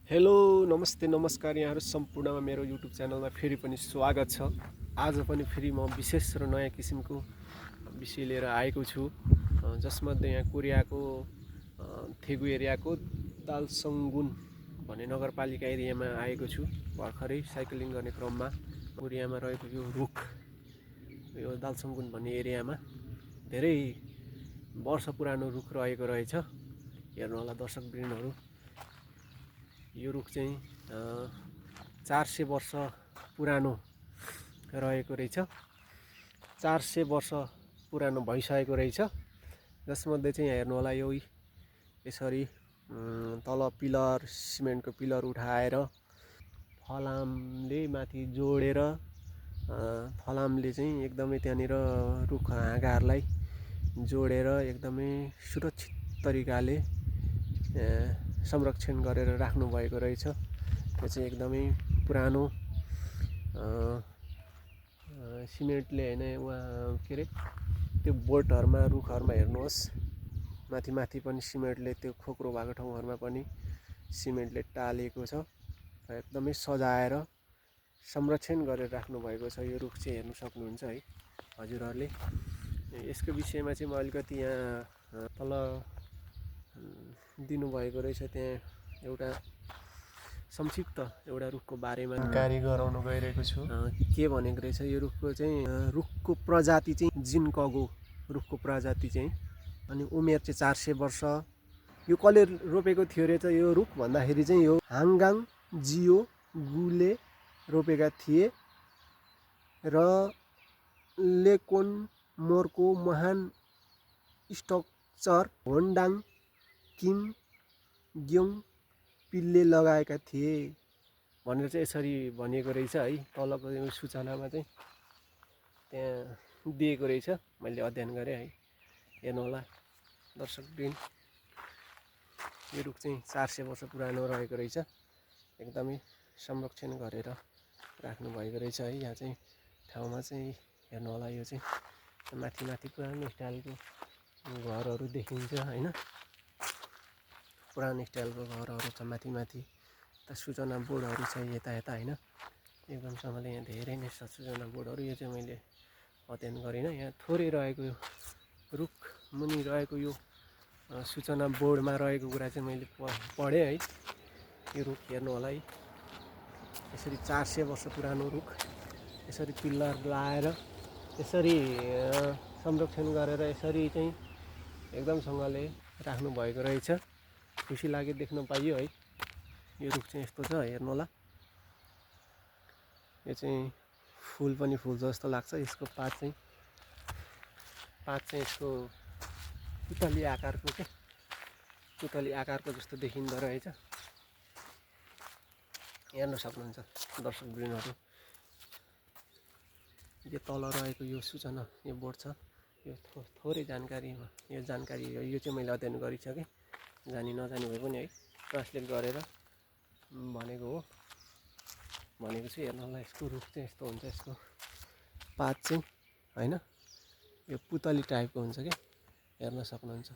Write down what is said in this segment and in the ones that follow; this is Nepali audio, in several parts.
हेलो नमस्ते नमस्कार यहाँहरू सम्पूर्णमा मेरो युट्युब च्यानलमा फेरि पनि स्वागत छ। आज पनि फेरि म विशेष र नयाँ किसिमको विषय लिएर आएको छु, जसमध्ये यहाँ कोरियाको थेगु एरियाको दालसङ्गुन भन्ने नगरपालिका एरियामा आएको छु। भर्खरै साइक्लिङ गर्ने क्रममा कोरियामा रहेको यो रुख, यो दालसङ्गुन भन्ने एरियामा धेरै वर्ष पुरानो रुख रहेको रहेछ। हेर्नु होला दर्शकवृन्दहरू, यो रुख चाहिँ 400 वर्ष पुरानो रहेको रहेछ। 400 वर्ष पुरानो भइसकेको रहेछ, जसमध्ये चाहिँ हेर्नु होला यो यसरी तल पिलर, सिमेन्टको पिलर उठाएर फलामले माथि जोडेर, फलामले चाहिँ एकदमै त्यहाँनिर रुख हाँगाहरूलाई जोडेर एकदमै सुरक्षित तरिकाले संरक्षण गरेर राख्नु भएको रहेछ। त्यो चाहिँ एकदमै पुरानो सिमेन्टले हैन, के अरे त्यो बोटहरुमा, रुखहरुमा हेर्नुहोस्, माथि माथि पनि सिमेन्टले, त्यो खोक्रो भएको ठाउँहरुमा पनि सिमेन्टले टालेको छ। एकदमै सजाएर संरक्षण गरेर राख्नु भएको छ। यो रुख चाहिँ हेर्न सक्नुहुन्छ है हजुरहरुले। यसको विषयमा चाहिँ म अलिकति यहाँ तल दिनुभएको रहेछ, त्यहाँ एउटा संक्षिप्त एउटा रुखको बारेमा जानकारी गराउन गइरहेको छु। के भनेको रहेछ यो रुखको चाहिँ, रुखको प्रजाति चाहिँ जिन्कगो रुखको प्रजाति चाहिँ, अनि उमेर चाहिँ 400 वर्ष। यो कसले रोपेको थियो रहेछ यो रुख भन्दाखेरि चाहिँ यो हाङगाङ जियो गुले रोपेका थिए र लेकोन मोरको महान स्ट्रक्चर होन्डाङ किम ग्योङ पिलले लगाएका थिए भनेर चाहिँ यसरी भनिएको रहेछ है। तलको सूचनामा चाहिँ त्यहाँ दिएको रहेछ, मैले अध्ययन गरेँ है। हेर्नु होला दर्शकवृन्द, यो रुख चाहिँ 400 वर्ष पुरानो रहेको रहेछ। एकदमै संरक्षण गरेर राख्नु भएको रहेछ है। यहाँ चाहिँ ठाउँमा चाहिँ हेर्नु होला, यो चाहिँ माथि माथि पुरानो स्टाइलको घरहरू देखिन्छ हैन। पुरानो स्टाइलको घरहरू छ माथि माथि, त सूचना बोर्डहरू छ यता यता हैन। एकदमसँगले यहाँ धेरै नै छ सूचना बोर्डहरू। यो चाहिँ मैले अध्ययन गरिनँ, यहाँ थोरै रहेको रुख मुनि रहेको यो सूचना बोर्डमा रहेको कुरा चाहिँ मैले पढेँ है। यो रुख हेर्नु होला है, यसरी 400 वर्ष पुरानो रुख यसरी पिल्लर लाएर यसरी संरक्षण गरेर यसरी चाहिँ एकदमसँगले राख्नु भएको रहेछ। खुसी लाग्यो देख्न पाइयो है। यो रुख चाहिँ यस्तो छ, हेर्नु होला। यो चाहिँ फुल पनि फुल्छ जस्तो लाग्छ। यसको पात चाहिँ यसको पुतली आकारको के, पुतली आकारको जस्तो देखिँदो रहेछ। हेर्न सक्नुहुन्छ दर्शकवृन्दहरू। यो तल रहेको यो सूचना यो बोर्ड छ, यो थोरै जानकारी, यो जानकारी यो चाहिँ मैले अध्ययन गरिसकेँ, जानी नजानी भए पनि है, ट्रान्सलेट गरेर भनेको हो, भनेको छु। हेर्नु होला, यसको रुख चाहिँ यस्तो हुन्छ। यसको पात चाहिँ हैन, यो पुतली टाइपको हुन्छ क्या, हेर्न सक्नुहुन्छ।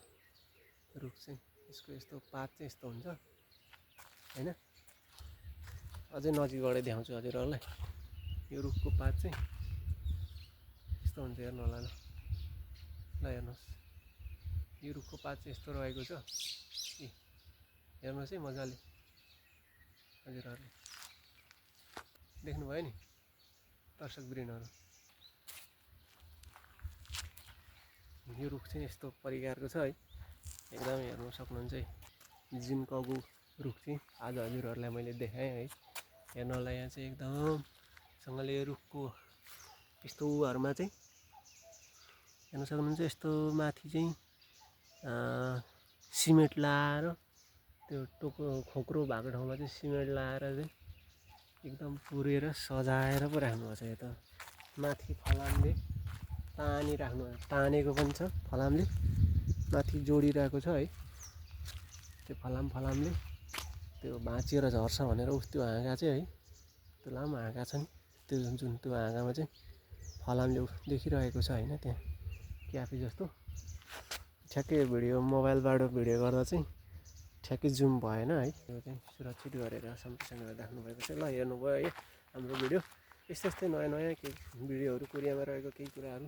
रुख चाहिँ यसको यस्तो पात चाहिँ यस्तो हुन्छ हैन। अझै नजिकबाट देखाउँछु हजुरहरूलाई। यो रुखको पात चाहिँ यस्तो हुन्छ, हेर्नु होला ल हेर्नुहोस्। यो रुखको पात चाहिँ यस्तो रहेको छ। हेर्नुहोस् है मजाले हजुरहरूले, देख्नुभयो नि दर्शकवृन्दहरू। यो रुख चाहिँ यस्तो परिकारको छ है, एकदमै हेर्नु सक्नुहुन्छ है। जिन्कगो रुख चाहिँ आज हजुरहरूलाई मैले देखाएँ है। हेर्नु होला, यहाँ चाहिँ एकदमसँगले रुखको यस्तोहरूमा चाहिँ हेर्न सक्नुहुन्छ। यस्तो माथि चाहिँ सिमेन्ट लाएर, त्यो खोक्रो भएको ठाउँमा चाहिँ सिमेन्ट लाएर चाहिँ एकदम पुरेर सजाएर पो राख्नुभएको छ। यो त माथि फलामले तानेको पनि छ, फलामले माथि जोडिरहेको छ है। त्यो फलामले त्यो भाँचिएर झर्छ भनेर त्यो हाँगा चाहिँ है, त्यो लामो हाँगा छ नि, त्यो जुन त्यो हाँगामा चाहिँ फलामले देखिरहेको छ हैन। त्यहाँ क्याफे जस्तो ठ्याक्कै भिडियो, मोबाइलबाट भिडियो गर्दा चाहिँ ठ्याक्कै जुम भएन है, यो चाहिँ सुरक्षित गरेर सम्प्रेषण गरेर राख्नुभएको छ। ल हेर्नुभयो है हाम्रो भिडियो, यस्तै नयाँ नयाँ केही भिडियोहरू कोरियामा रहेको केही कुराहरू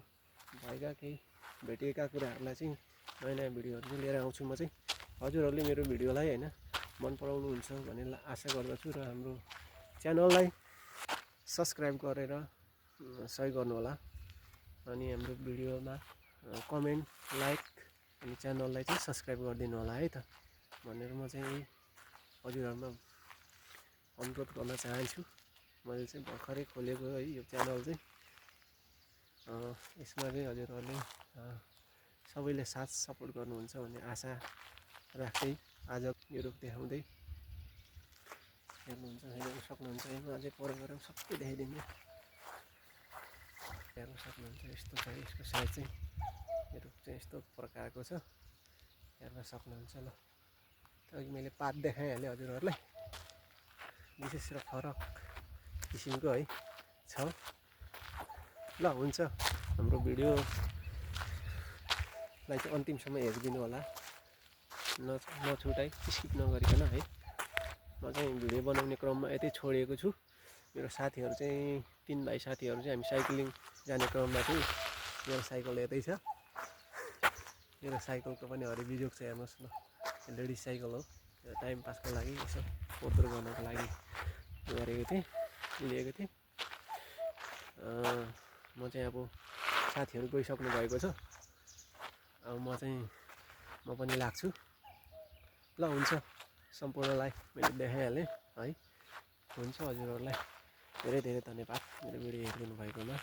भएका केही भेटिएका कुराहरूलाई चाहिँ नयाँ नयाँ भिडियोहरू चाहिँ लिएर आउँछु। म चाहिँ हजुरहरूले मेरो भिडियोलाई होइन मन पराउनुहुन्छ भन्ने आशा गर्दछु र हाम्रो च्यानललाई सब्सक्राइब गरेर सहयोग गर्नुहोला। अनि हाम्रो भिडियोमा कमेन्ट, लाइक अनि च्यानललाई चाहिँ सब्सक्राइब गरिदिनु होला है त भनेर म चाहिँ हजुरहरूमा अनुरोध गर्न चाहन्छु। मैले चाहिँ भर्खरै खोलेको है यो च्यानल चाहिँ, यसमा चाहिँ हजुरहरूले सबैले साथ सपोर्ट गर्नुहुन्छ भन्ने आशा राख्दै आज यो रूप देखाउँदै हेर्नुहुन्छ, हेर्न सक्नुहुन्छ। यसमा अझै पर गएर सबै देखाइदिन्छ, हेर्न सक्नुहुन्छ। यस्तो छ, यसको साइज चाहिँ यो रूप चाहिँ यस्तो प्रकारको छ, हेर्न सक्नुहुन्छ। ल अघि मैले पात देखाइहालेँ हजुरहरूलाई, विशेष र फरक किसिमको है छ। ल हुन्छ, हाम्रो भिडियोलाई चाहिँ अन्तिमसम्म हेरिदिनु होला, नछुटाइ स्किप नगरिकन है। म चाहिँ भिडियो बनाउने क्रममा यतै छोडेको छु। मेरो साथीहरू चाहिँ 3 भाइ साथीहरू चाहिँ हामी साइक्लिङ जाने क्रममा चाहिँ मेरो साइकल यतै छ। मेरो साइकलको पनि हरे बिजोग छ, हेर्नुहोस् न, लेडिज साइकल हो। टाइम पासको लागि यसो फोहोर गर्नको लागि गरेको थिएँ, लिएको थिएँ। म चाहिँ अब साथीहरू गइसक्नु भएको छ, अब म पनि लाग्छु। ल हुन्छ, सम्पूर्णलाई मैले देखाइहालेँ है। हुन्छ, हजुरहरूलाई धेरै धेरै धन्यवाद मेरो भिडियो हेरिदिनु भएकोमा।